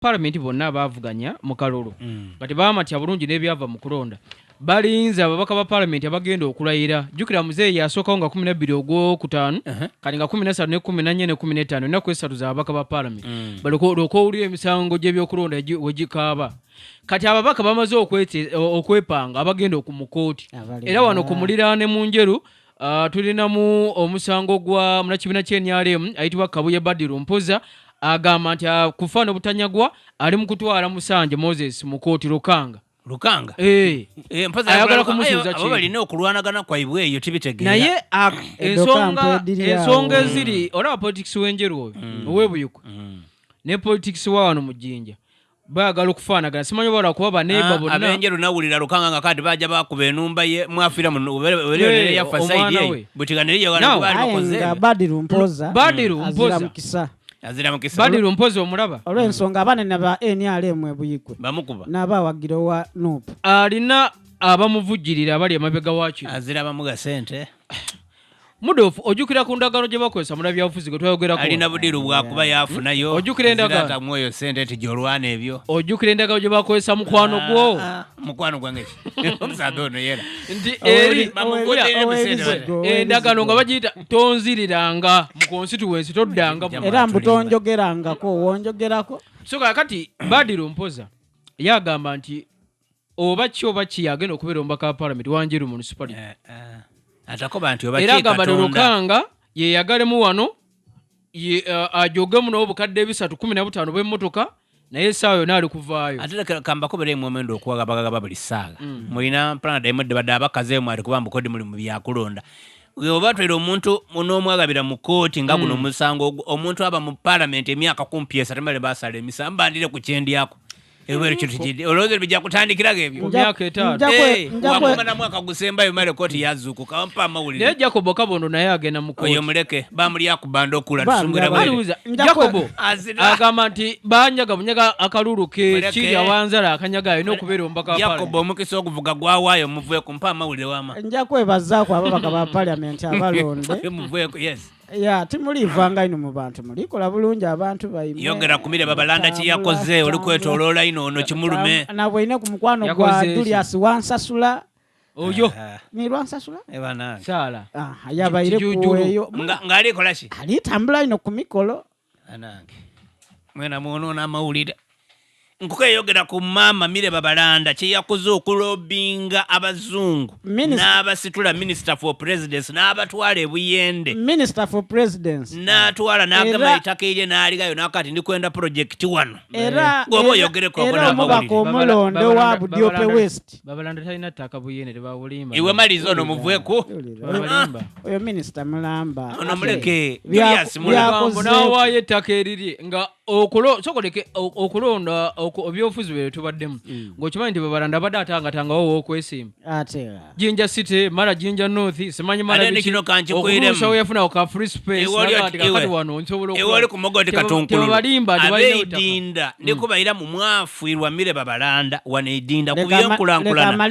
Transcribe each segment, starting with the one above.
parliament bonna abavuganya mu kalulu kati bamatya bulungi n'ebyava mu kulonda balinze ababaka ba parliament abagenda okulayira jukira muzeeyi yasookawo nga 12 ogwokutaano kati nga 13 ne 14 ne 15 ennaku esatu za ababaka ba parliament baloko owulira emisango gy'ebyokulonda wegikaaba kati ababaka bamaze okwepanga abagenda okumukooti era wano ku muliraane mu njeru tulinamu omusango gwa munakibiina ky'NRM ayitibwa Kabuye Badiru Mpoza agamba nti kufaana obutanyagwa ali mu kutwala Musanje Moses mu kooti Lukanga Mpoza ayagala kumusuuza abo balina okulwanagana kwaibwe eyo tibitegeera naye ensonga eziri olaba politics w'enjeru oyo ow'ebuyuko ne politics wa wano mu Jjinja baagala okufaanagana simanyi bala kuba baneiba bonna abenjeru nawulira Lukanga nga kati baja bakuba enumba ye mwafira mu ya fasaidi ye butiganire yagala kubali bakoze Badiru Mpoza azira mukisa Badiru Mpoza omulaba olw'ensonga abanene ba NRM ebuyikwe bamukuba n'abawagira wa NUP alina abamuvujjirira abali emabega wakino azira bamuga sente Mudofu ojukira ku ndagano gye bakozesa mu byabufuzi gwe twayogerako alina Budiru bwakuba yafunayo ojukira endagano ata mwoyo sente eti jolwana ebyo ojukira endagano gye bakozesa mukwano gwo mukwano gwange omusaado ono yera nti eri endagano nga bagiyita tonziriranga mu constituency toddanga era mbutonjogerangako wonjogerako so kati Badiru Mpoza yagamba nti oba ki yagenda okubeera omubaka wa parliament wanjeru municipality atakoba nti oba era agamba Lukanga yeyagalemu wano ajogemu n'obukadde 315 bw'emmotoka naye essaawa yonna ali kuvaayo ate kambako bere mwomendo okuwagabagaba buli ssaawa mulina plan daimodde badde abakazeemu ali kuba mbukodi muli mu byakulonda oba twera omuntu n'omwagabira mu kooti nga guno omusango omuntu aba mu parliament emyaka kumpiesa temale basala emisango mbandire ku kyendyako ewero kitujide olowooza bijja kutandikiraga ebyo mu myaka 5 wakumana mwaka gusembayo male kooti yazuuku kampa amawulire naye Jacobo Kabondo naye agenda mu kooti oyo muleke bamuli akubanda okula tusungira bwe Jacobo agamba nti bunyaga akalulu ke kiri awanzala akanyaga alina okubeera omubaka wa parliament Jacobo omukisa oguvuga gwawaayo muvueko mpa amawulire wama nja kwebazaako ababaka ba parliament abalonde muvueko yes ya timulivanga ino mu bantu mulikola bulungi abantu bayimwe yogera kumire babalanda kiyakoze oli kwetoloola ino ono kimulume nabwine ku mukwano gwa Julius Wansasula oyo ni Wansasula ebana sala yabaire kuweyo ng'alikola ki alitambula ino ku mikolo anange mwena muonoona amawulire nkukeyogera ku mama mire babalanda kyeyakoze okulobinga abazungu n'abasitula minister for presidents n'abatwala ebuyende minister for presidents n'atwala n'agamba ettaka erye n'aligayo n'akati ndi kwenda project wano era goba oyogereko omubaka omulonde wa Budyope West babalanda talina ttaka buyende tebawulimba iwe maliza ono muvueko oyo minister mulamba ono muleke Julius mulamba n'awaayo ettaka erirye nga sokoleke okulonda ebyobufuzi bwe tubaddemu ng'okimanyi nti babalanda badde atangatangawo w'okwesimba Jinja City mara Jinja North simanyi mara okubuusawo yafuna ka free space kakati wano nsobola ewali ku mogoti katunkulu abeidinda ndikubayira mu mwafuirwa mire babalanda wane idinda kuyenkulankulana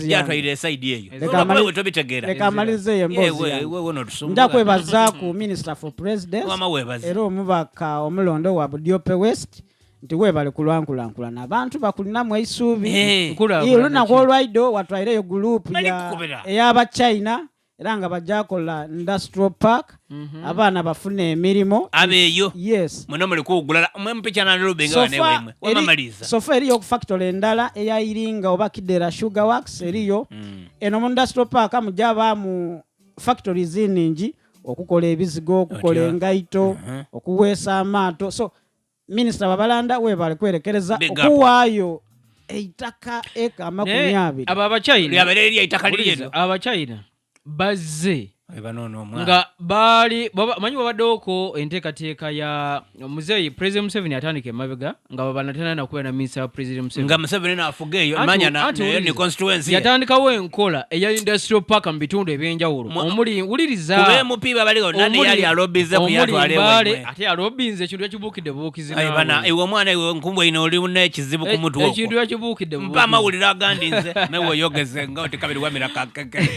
yatwaire esaidi eyo tobitegeera leka amalize embozi nja kwebazaaku minister for president era omubaka omulondo wa Budyope West nti webale kulwankulankulana abantu bakulinamu eisuubi olunaku olwaido watwaireyo gurupu ey'abachina era nga bajjakola industrial park abaana bafuna emirimu abeeyo yes muno muli kuwugulala mwempicha nalubinga wanewemwe wamamaliza sofa eriyo ku factory endala eya Iringa oba Kidera Sugar Works eriyo eno mu industrial park mujabaamu factories nningi okukola ebizigo okukola engaito okuweesa amaato so Minister babalanda webale kwerekereza okuwaayo eitaka eka 20 aba abachina yabereri eitaka liryedo abachina bazze nga bali manyi babaddeko enteekateeka ya muzeeyi President Museveni atandika emabega nga babanatana nakubeera na Minister President Museveni nga Museveni naafugeeyo manya nayo ni constituency yatandikawo enkola eya industrial park mu bitundu ebyenjawulo omuli wuliriza kube mupiba baligo nani yali alobize ku yatwale ate alobinze ekintu ekibuukidde bubuukizi bana iwe omwana iwe nkumbwe ino oli n'ekizibu ku mutwe ekintu ekibuukidde mpa amawulire agandinze mewe oyogeze nga oti kabiri wamira kakeke